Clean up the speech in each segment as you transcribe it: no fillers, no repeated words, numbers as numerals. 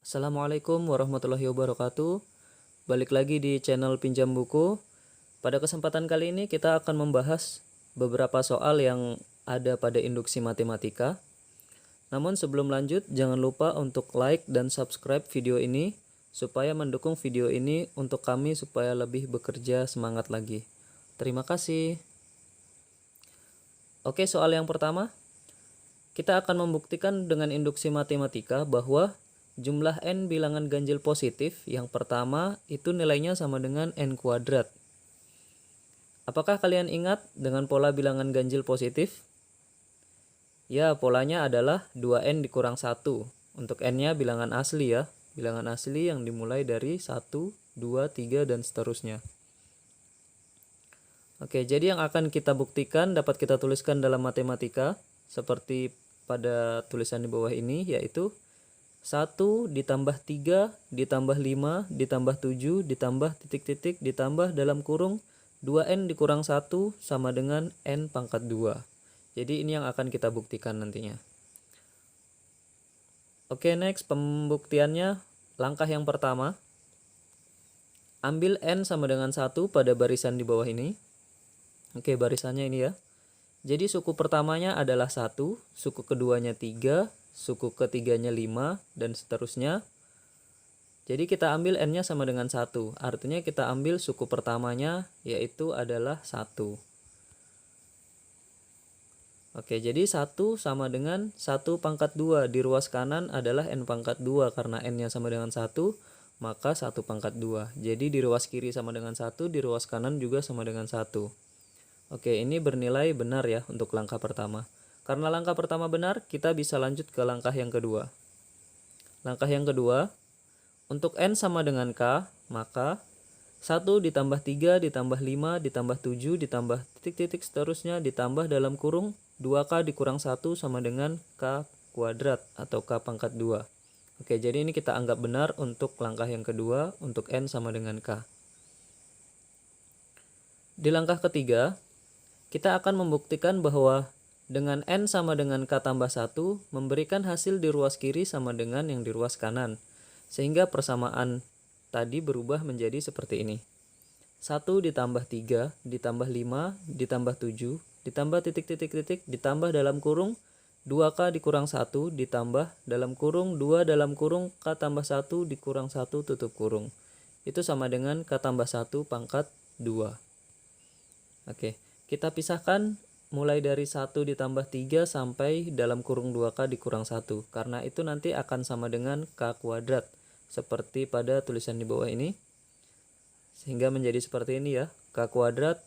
Assalamualaikum warahmatullahi wabarakatuh. Balik lagi di channel Pinjam Buku. Pada kesempatan kali ini kita akan membahas beberapa soal yang ada pada induksi matematika. Namun sebelum lanjut, jangan lupa untuk like dan subscribe video ini supaya mendukung video ini untuk kami supaya lebih bekerja semangat lagi. Terima kasih. Oke, soal yang pertama. Kita akan membuktikan dengan induksi matematika bahwa jumlah n bilangan ganjil positif yang pertama itu nilainya sama dengan n kuadrat. Apakah kalian ingat dengan pola bilangan ganjil positif? Ya, polanya adalah 2n dikurang 1. Untuk n-nya bilangan asli ya. Bilangan asli yang dimulai dari 1, 2, 3, dan seterusnya. Oke, jadi yang akan kita buktikan dapat kita tuliskan dalam matematika seperti pada tulisan di bawah ini, yaitu 1 ditambah 3 ditambah 5 ditambah 7 ditambah titik-titik ditambah dalam kurung 2n dikurang 1 sama dengan n pangkat 2. Jadi ini yang akan kita buktikan nantinya. Oke, next pembuktiannya. Langkah yang pertama, ambil n sama dengan 1 pada barisan di bawah ini. Oke, barisannya ini ya. Jadi suku pertamanya adalah 1, suku keduanya 3, suku ketiganya 5, dan seterusnya. Jadi kita ambil n-nya sama dengan 1. Artinya kita ambil suku pertamanya yaitu adalah 1. Oke, jadi 1 sama dengan 1 pangkat 2. Di ruas kanan adalah n pangkat 2 karena n-nya sama dengan 1, maka 1 pangkat 2. Jadi di ruas kiri sama dengan 1, di ruas kanan juga sama dengan 1. Oke, ini bernilai benar ya untuk langkah pertama. Karena langkah pertama benar, kita bisa lanjut ke langkah yang kedua. Langkah yang kedua, untuk n sama dengan k, maka 1 ditambah 3 ditambah 5 ditambah 7 ditambah titik-titik seterusnya ditambah dalam kurung 2k dikurang 1 sama dengan k kuadrat atau k pangkat 2. Oke, jadi ini kita anggap benar untuk langkah yang kedua untuk n sama dengan k. Di langkah ketiga, kita akan membuktikan bahwa dengan n sama dengan k tambah 1 memberikan hasil di ruas kiri sama dengan yang di ruas kanan. Sehingga persamaan tadi berubah menjadi seperti ini. 1 ditambah 3 ditambah 5 ditambah 7 ditambah titik-titik-titik ditambah dalam kurung 2k dikurang 1 ditambah dalam kurung 2 dalam kurung k tambah 1 dikurang 1 tutup kurung. Itu sama dengan k tambah 1 pangkat 2. Oke. Kita pisahkan mulai dari 1 ditambah 3 sampai dalam kurung 2k dikurang 1. Karena itu nanti akan sama dengan k kuadrat. Seperti pada tulisan di bawah ini. Sehingga menjadi seperti ini ya. K kuadrat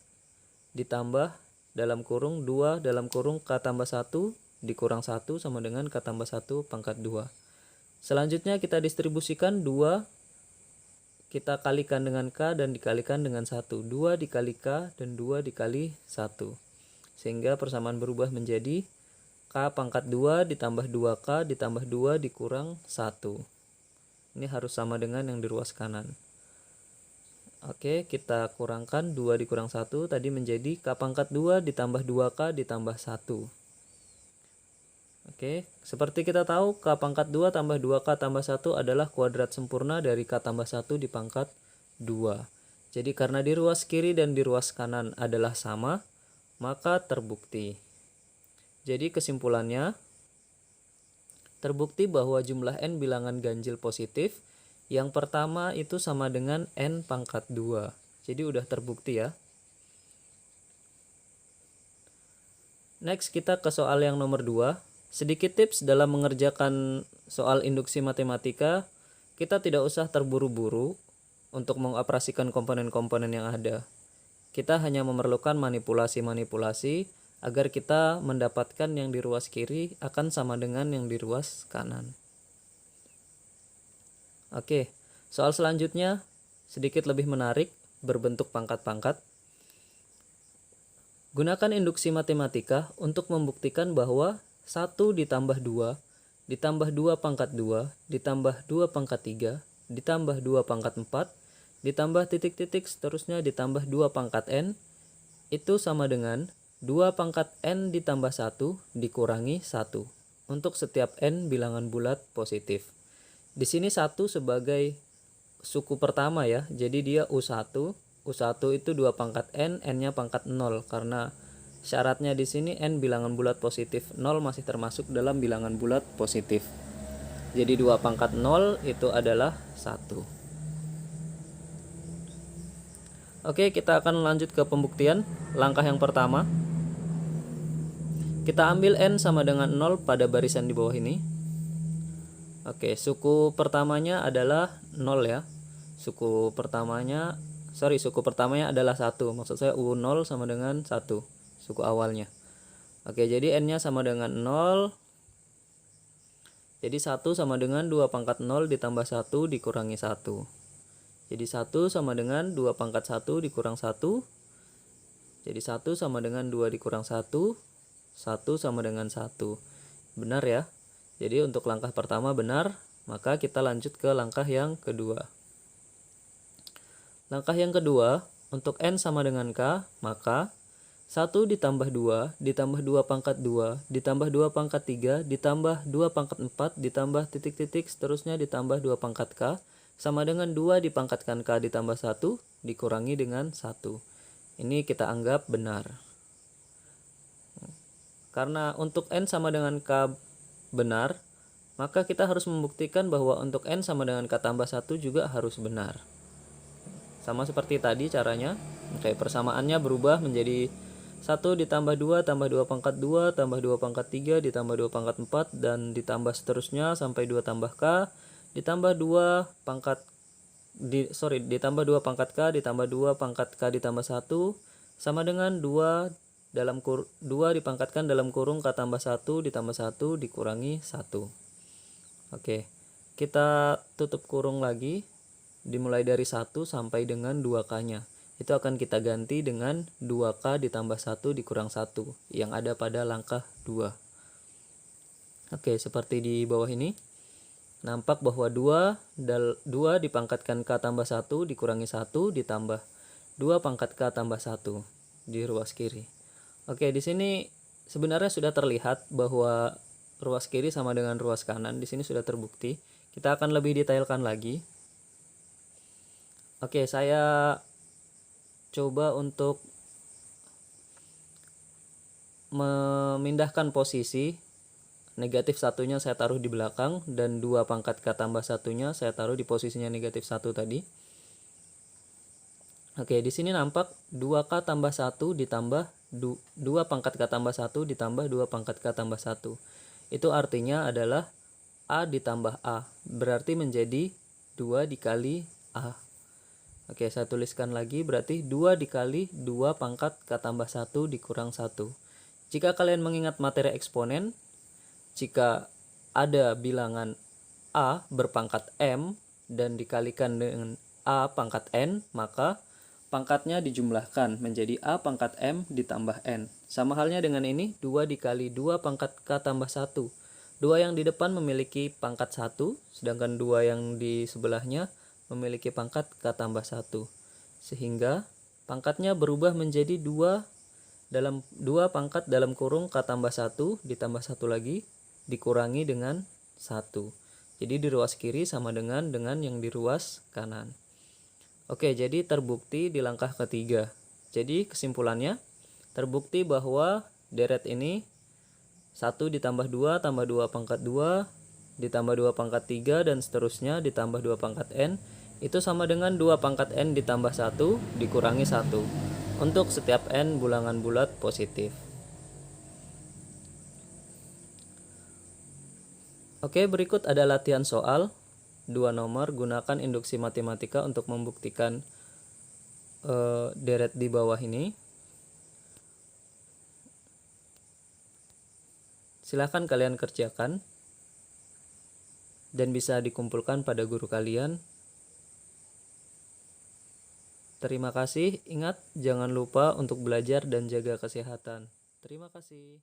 ditambah dalam kurung 2 dalam kurung k tambah 1 dikurang 1 sama dengan k tambah 1 pangkat 2. Selanjutnya kita distribusikan 2. Kita kalikan dengan k dan dikalikan dengan 1. 2 dikali k dan 2 dikali 1. Sehingga persamaan berubah menjadi k pangkat 2 ditambah 2k ditambah 2 dikurang 1. Ini harus sama dengan yang di ruas kanan. Oke, kita kurangkan 2 dikurang 1 tadi menjadi k pangkat 2 ditambah 2k ditambah 1. Oke, seperti kita tahu k pangkat 2 tambah 2k tambah 1 adalah kuadrat sempurna dari k tambah 1 di pangkat 2. Jadi karena di ruas kiri dan di ruas kanan adalah sama, maka terbukti. Jadi kesimpulannya, terbukti bahwa jumlah n bilangan ganjil positif yang pertama itu sama dengan n pangkat 2. Jadi udah terbukti ya. Next kita ke soal yang nomor 2. Sedikit tips dalam mengerjakan soal induksi matematika, kita tidak usah terburu-buru untuk mengoperasikan komponen-komponen yang ada. Kita hanya memerlukan manipulasi-manipulasi agar kita mendapatkan yang di ruas kiri akan sama dengan yang di ruas kanan. Oke, soal selanjutnya sedikit lebih menarik, berbentuk pangkat-pangkat. Gunakan induksi matematika untuk membuktikan bahwa 1 ditambah 2 ditambah 2 pangkat 2 ditambah 2 pangkat 3 ditambah 2 pangkat 4 ditambah titik-titik seterusnya ditambah 2 pangkat n itu sama dengan 2 pangkat n ditambah 1 dikurangi 1 untuk setiap n bilangan bulat positif. Di sini 1 sebagai suku pertama ya. Jadi dia U1. U1 itu 2 pangkat N, N-nya pangkat 0 karena syaratnya di sini N bilangan bulat positif. 0 masih termasuk dalam bilangan bulat positif. Jadi 2 pangkat 0 itu adalah 1. Oke, kita akan lanjut ke pembuktian. Langkah yang pertama, kita ambil N sama dengan 0 pada barisan di bawah ini. Oke, suku pertamanya adalah 0 ya. Suku pertamanya adalah 1. Maksud saya U0 sama dengan 1, suku awalnya. Oke, jadi N-nya sama dengan 0. Jadi 1 sama dengan 2 pangkat 0 ditambah 1 dikurangi 1. Jadi 1 sama dengan 2 pangkat 1 dikurang 1. Jadi 1 sama dengan 2 dikurang 1. 1 sama dengan 1. Benar ya. Jadi untuk langkah pertama benar. Maka kita lanjut ke langkah yang kedua. Langkah yang kedua, untuk N sama dengan K, maka 1 ditambah 2 ditambah 2 pangkat 2 ditambah 2 pangkat 3 ditambah 2 pangkat 4 ditambah titik-titik seterusnya ditambah 2 pangkat K sama dengan 2 dipangkatkan K ditambah 1 dikurangi dengan 1. Ini kita anggap benar. Karena untuk N sama dengan K benar, maka kita harus membuktikan bahwa untuk N sama dengan K tambah 1 juga harus benar. Sama seperti tadi caranya. Oke, persamaannya berubah menjadi 1 ditambah 2 tambah 2 pangkat 2 tambah 2 pangkat 3 ditambah 2 pangkat 4 dan ditambah seterusnya sampai 2 tambah K ditambah 2 pangkat ditambah 2 pangkat K ditambah 2 pangkat K ditambah 1 sama dengan 2 dipangkatkan dalam kurung K tambah 1 ditambah 1 dikurangi 1. Oke, kita tutup kurung lagi dimulai dari 1 sampai dengan 2K-nya. Itu akan kita ganti dengan 2K ditambah 1 dikurang 1 yang ada pada langkah 2. Oke, seperti di bawah ini. Nampak bahwa 2 dipangkatkan K tambah 1 dikurangi 1 ditambah 2 pangkat K tambah 1 di ruas kiri. Oke, di sini sebenarnya sudah terlihat bahwa ruas kiri sama dengan ruas kanan. Di sini sudah terbukti. Kita akan lebih detailkan lagi. Oke, saya coba untuk memindahkan posisi. Negatif 1-nya saya taruh di belakang dan 2 pangkat K tambah 1-nya saya taruh di posisinya negatif 1 tadi. Oke, di sini nampak 2K tambah 1 ditambah 2 pangkat K tambah 1 ditambah 2 pangkat K tambah 1. Itu artinya adalah A ditambah A. Berarti menjadi 2 dikali A. Oke, saya tuliskan lagi, berarti 2 dikali 2 pangkat K tambah 1 dikurang 1. Jika kalian mengingat materi eksponen, jika ada bilangan A berpangkat M dan dikalikan dengan A pangkat N, maka pangkatnya dijumlahkan menjadi A pangkat M ditambah N. Sama halnya dengan ini, 2 dikali 2 pangkat K tambah 1. 2 yang di depan memiliki pangkat 1, sedangkan 2 yang di sebelahnya memiliki pangkat K tambah 1. Sehingga pangkatnya berubah menjadi 2 pangkat dalam kurung K tambah 1 ditambah 1 lagi dikurangi dengan 1. Jadi di ruas kiri sama dengan yang di ruas kanan. Oke, jadi terbukti di langkah ketiga. Jadi kesimpulannya, terbukti bahwa deret ini 1 ditambah 2 tambah 2 pangkat 2 ditambah 2 pangkat 3 dan seterusnya ditambah 2 pangkat N itu sama dengan 2 pangkat N ditambah 1 dikurangi 1 untuk setiap N bilangan bulat positif. Oke, berikut ada latihan soal 2 nomor. Gunakan induksi matematika untuk membuktikan deret di bawah ini. Silahkan kalian kerjakan dan bisa dikumpulkan pada guru kalian. Terima kasih. Ingat, jangan lupa untuk belajar dan jaga kesehatan. Terima kasih.